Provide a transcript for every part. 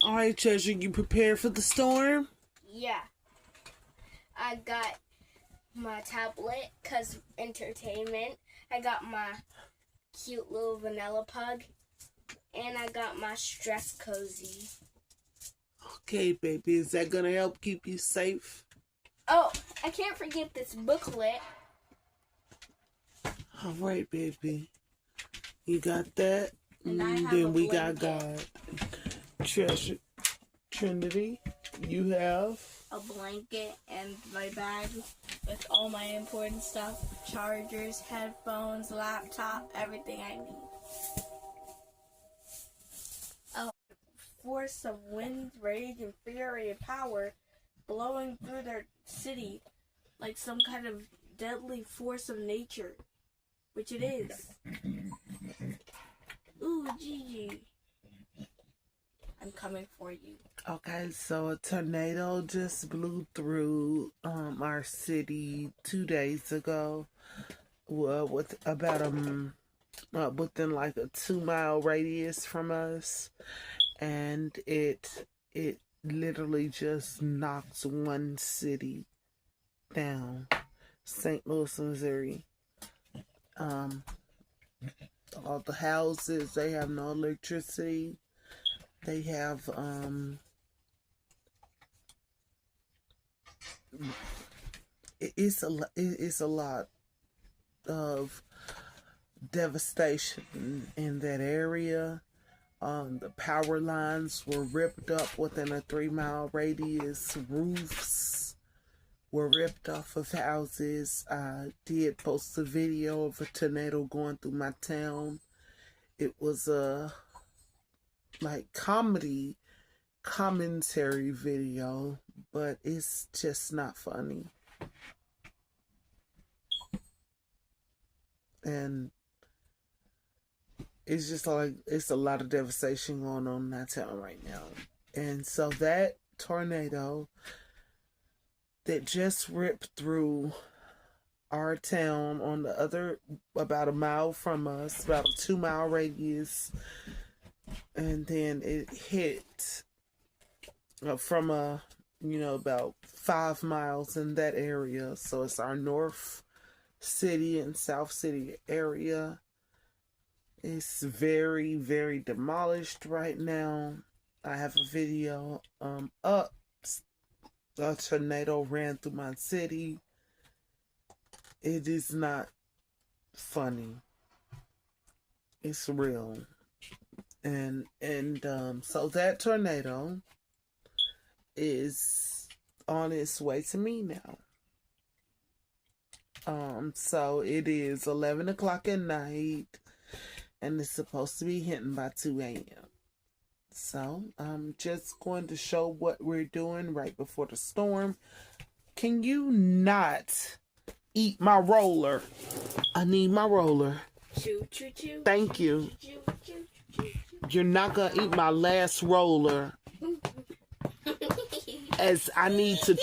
Alright, Treasure, you prepared for the storm? Yeah. I got my tablet, because entertainment. I got my cute little vanilla pug. And I got my stress cozy. Okay, baby. Is that going to help keep you safe? Oh, I can't forget this booklet. Alright, baby. You got that? And I have then a we got blanket. God. Treasure. Trinity, you have? A blanket and my bag with all my important stuff. Chargers, headphones, laptop, everything I need. A force of wind, rage, and fury and power blowing through their city like some kind of deadly force of nature. Which it is. Ooh, Gigi. I'm coming for you. Okay, so a tornado just blew through our city 2 days ago. Well, with about within like a 2-mile radius from us, and it literally just knocked one city down, St. Louis, Missouri. All the houses, they have no electricity. They have it's a lot of devastation in that area. The power lines were ripped up within a 3-mile radius. Roofs were ripped off of houses. I did post a video of a tornado going through my town. It was a commentary video, but it's just not funny. And it's just like, it's a lot of devastation going on in that town right now. And so that tornado that just ripped through our town on the other, about a mile from us, about a 2-mile radius, and then it hit from about 5 miles in that area. So it's our North City and South City area. It's very, very demolished right now. I have a video up. A tornado ran through my city. It is not funny. It's real. And so that tornado is on its way to me now. So it is 11 o'clock at night, and it's supposed to be hitting by 2 a.m. So I'm just going to show what we're doing right before the storm. Can you not eat my roller? I need my roller. Choo, choo, choo. Thank you. Choo, choo, choo, choo. You're not going to eat my last roller. As I need to,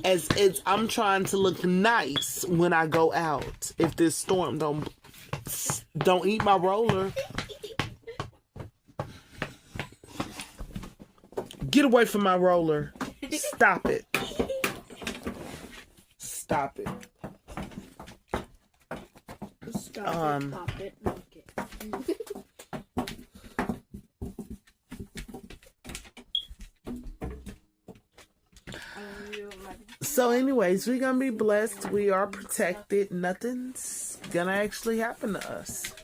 as I'm trying to look nice when I go out. If this storm don't eat my roller. Get away from my roller. Stop it. Stop it. Stop it, pop it, look it. So anyways, we're going to be blessed. We are protected. Nothing's going to actually happen to us.